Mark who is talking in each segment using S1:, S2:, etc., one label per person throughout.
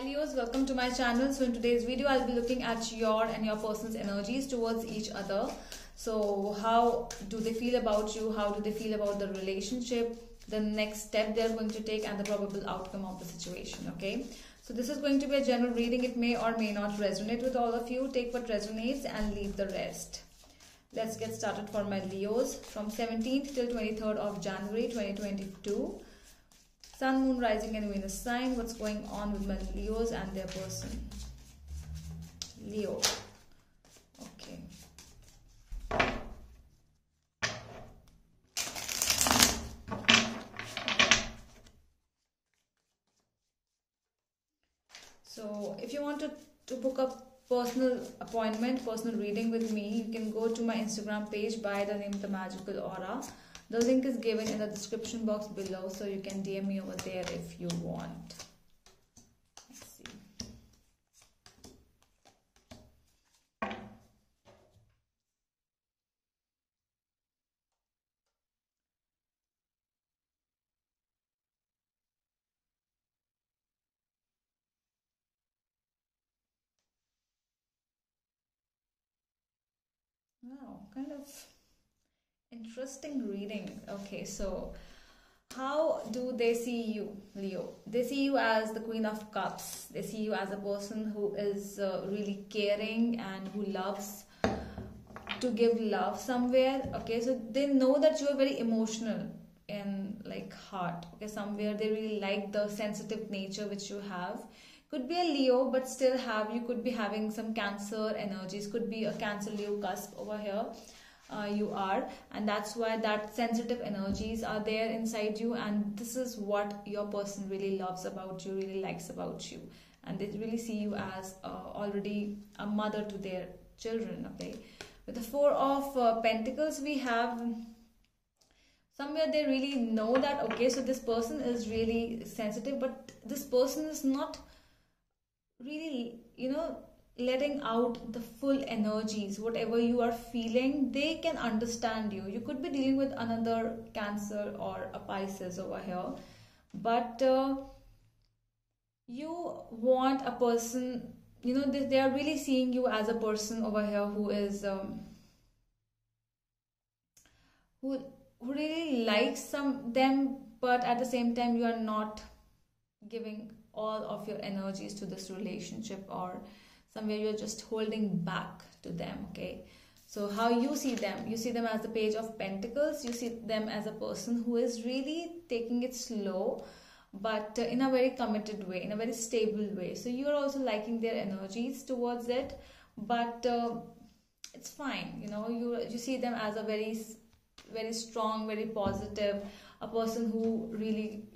S1: Hi Leos, welcome to my channel. So in today's video I'll be looking at your and your person's energies towards each other. So how do they feel about you, how do they feel about the relationship, the next step they're going to take, and the probable outcome of the situation. Okay, so this is going to be a general reading. It may or may not resonate with all of you. Take what resonates and leave the rest. Let's get started for my Leos from 17th till 23rd of January 2022. Sun, Moon, Rising and Venus sign. What's going on with my Leos and their person? Leo. Okay. So if you want to book a personal appointment, personal reading with me, you can go to my Instagram page by the name The Magical Aura. The link is given in the description box below, so you can DM me over there if you want. Let's see. Wow, kind of interesting reading. Okay, so how do they see you, Leo? They see you as the Queen of Cups. They see you as a person who is really caring and who loves to give love somewhere. Okay, so they know that you are very emotional in like heart. Okay, somewhere they really like the sensitive nature which you have. Could be a Leo, but still you could be having some Cancer energies. Could be a Cancer Leo cusp over here. You are, and that's why that sensitive energies are there inside you, and this is what your person really loves about you, really likes about you, and they really see you as already a mother to their children. Okay, with the Four of Pentacles, we have somewhere they really know that, okay, so this person is really sensitive, but this person is not really, letting out the full energies. Whatever you are feeling, they can understand you. You could be dealing with another Cancer or a Pisces over here, but you want a person, they are really seeing you as a person over here who is who really likes them, but at the same time you are not giving all of your energies to this relationship, or somewhere you're just holding back to them. Okay, so how you see them? You see them as the Page of Pentacles. You see them as a person who is really taking it slow, but in a very committed way, in a very stable way. So you are also liking their energies towards it, but it's fine. You see them as a very very strong, very positive, a person who really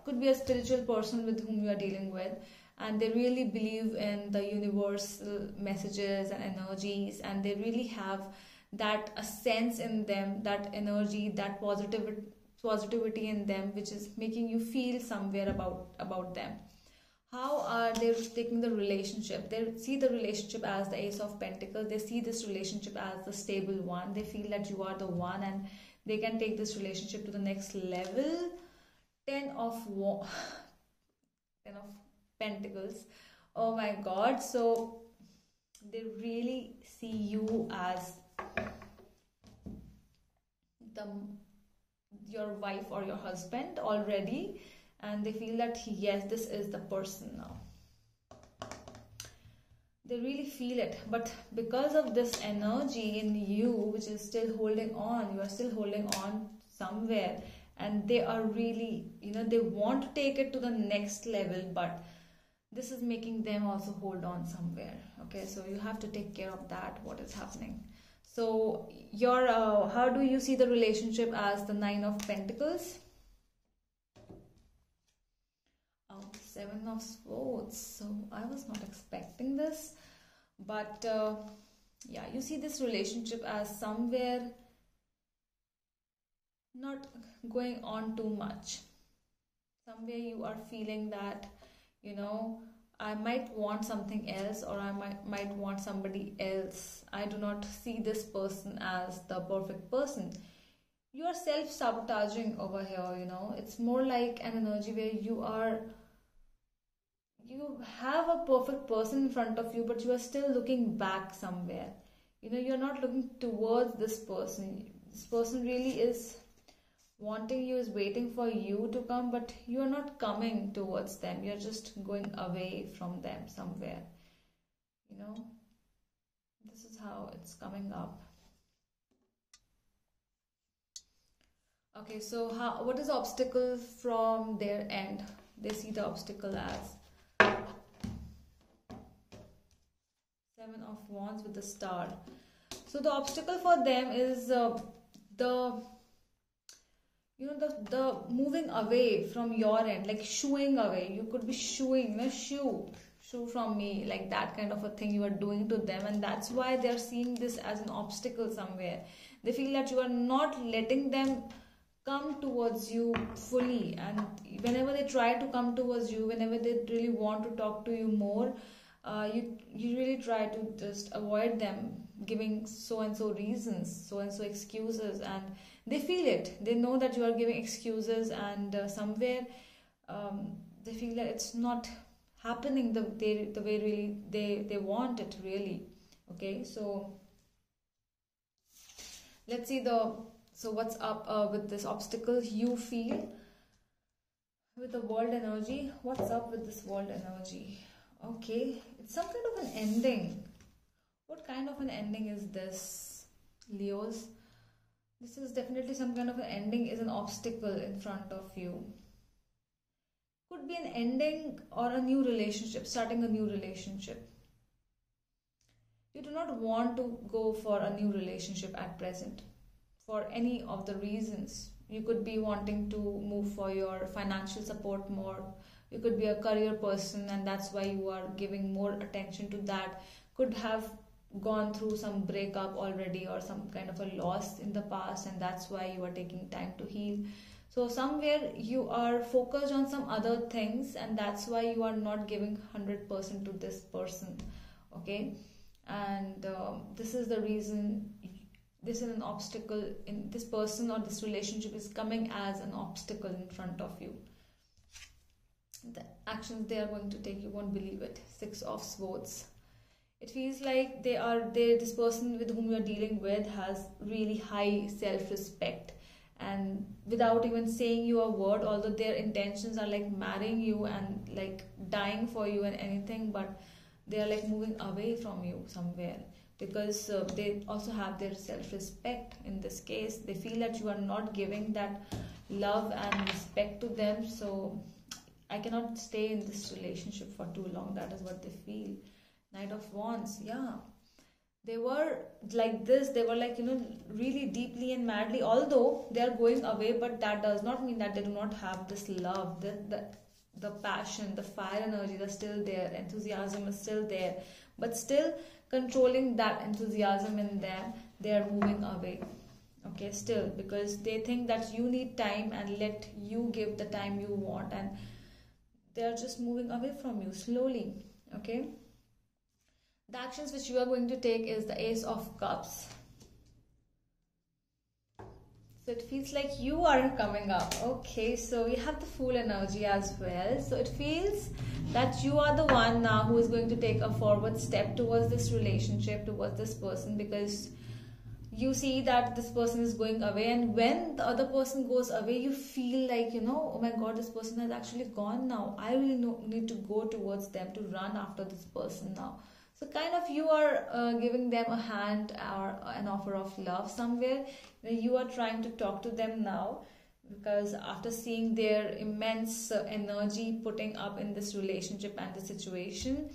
S1: could be a spiritual person with whom you are dealing with, and they really believe in the universal messages and energies, and they really have that a sense in them, that energy, that positivity in them, which is making you feel somewhere about them. How are they taking the relationship? They see the relationship as the Ace of Pentacles. They see this relationship as the stable one. They feel that you are the one, and they can take this relationship to the next level. Ten of Pentacles. Oh my God. So they really see you as your wife or your husband already, and they feel that yes, this is the person now. They really feel it, but because of this energy in you which is still holding on, you are still holding on somewhere, and they are really, they want to take it to the next level, but this is making them also hold on somewhere. Okay, so you have to take care of that, what is happening. So your how do you see the relationship? As the Nine of Pentacles. Oh, Seven of Swords. So I was not expecting this, but yeah, you see this relationship as somewhere not going on too much. Somewhere you are feeling that, I might want something else, or I might want somebody else. I do not see this person as the perfect person. You are self-sabotaging over here. It's more like an energy where you you have a perfect person in front of you, but you are still looking back somewhere. You're not looking towards this person. This person really is wanting you, is waiting for you to come, but you're not coming towards them. You're just going away from them somewhere. You know, this is how it's coming up. Okay, so what is the obstacle from their end? They see the obstacle as Seven of Wands with the star. So the obstacle for them is the the moving away from your end, like shooing away. You could be shooing, shoo from me, like that kind of a thing you are doing to them, and that's why they are seeing this as an obstacle somewhere. They feel that you are not letting them come towards you fully, and whenever they try to come towards you, whenever they really want to talk to you more, you really try to just avoid them, giving so and so reasons, so and so excuses, and they feel it. They know that you are giving excuses, and somewhere they feel that it's not happening the way really they want it really. Okay, so let's see what's up with this obstacle you feel with the world energy. What's up with this world energy? Okay, it's some kind of an ending. What kind of an ending is this, Leos? This is definitely some kind of an ending, is an obstacle in front of you. Could be an ending or a new relationship, starting a new relationship. You do not want to go for a new relationship at present for any of the reasons. You could be wanting to move for your financial support more. You could be a career person, and that's why you are giving more attention to that. Could have gone through some breakup already or some kind of a loss in the past, and that's why you are taking time to heal. So somewhere you are focused on some other things, and that's why you are not giving 100% to this person. Okay, and this is the reason. This is an obstacle in this person, or this relationship is coming as an obstacle in front of you. The actions they are going to take, you won't believe it. Six of Swords. It feels like this person with whom you are dealing with has really high self-respect, and without even saying you a word, although their intentions are like marrying you and like dying for you and anything, but they are like moving away from you somewhere, because they also have their self-respect. In this case, they feel that you are not giving that love and respect to them, so I cannot stay in this relationship for too long. That is what they feel. Knight of Wands, yeah. They were like this, they were like, really deeply and madly, although they are going away, but that does not mean that they do not have this love, the passion, the fire energy is still there, enthusiasm is still there, but still controlling that enthusiasm in them, they are moving away. Okay, still, because they think that you need time, and let you give the time you want, and they are just moving away from you slowly. Okay, the actions which you are going to take is the Ace of Cups. So it feels like you aren't coming up. Okay, so we have the Fool energy as well. So it feels that you are the one now who is going to take a forward step towards this relationship, towards this person, because you see that this person is going away, and when the other person goes away, you feel like, oh my god, this person has actually gone now. I really need to go towards them, to run after this person now. So kind of you are giving them a hand or an offer of love somewhere. You are trying to talk to them now, because after seeing their immense energy putting up in this relationship and the situation,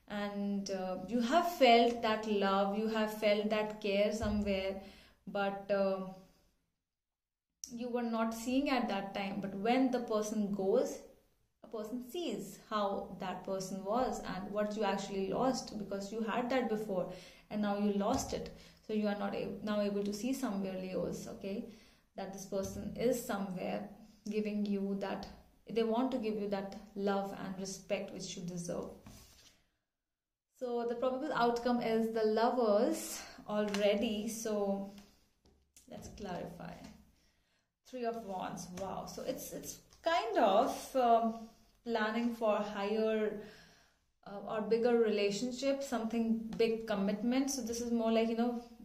S1: and you have felt that love, you have felt that care somewhere, but you were not seeing at that time. But when the person goes, a person sees how that person was and what you actually lost, because you had that before and now you lost it. So you are not now able to see somewhere, Leos, okay, that this person is somewhere giving you that, they want to give you that love and respect which you deserve. So the probable outcome is the Lovers already. So let's clarify. Three of Wands. Wow. So it's kind of planning for higher or bigger relationship, something big commitment. So this is more like,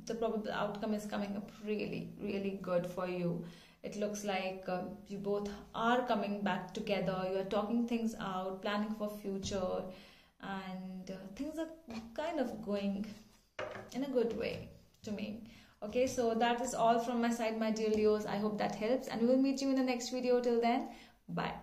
S1: the probable outcome is coming up really, really good for you. It looks like you both are coming back together, you are talking things out, planning for future, and things are kind of going in a good way to me. Okay, so that is all from my side, my dear Leos. I hope that helps, and we will meet you in the next video. Till then, bye.